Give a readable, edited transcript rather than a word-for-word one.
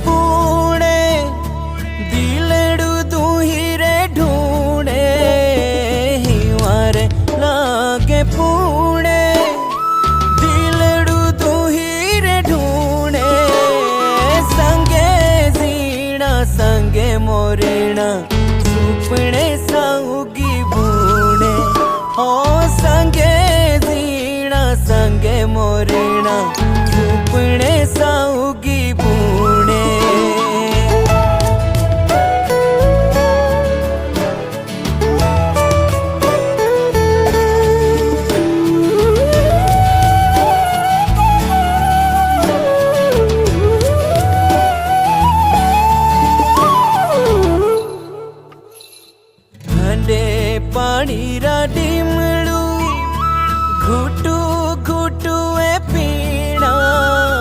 पूणे दिलड़ू तू हीरे ढूंढे हिवारे लागे पूणे दिलड़ू तू हीरे ढूंढे संगे जीना संगे मोरीना सुपने साउगी बूणे हो संगे जीना संगे मोरीना सुपने साउगी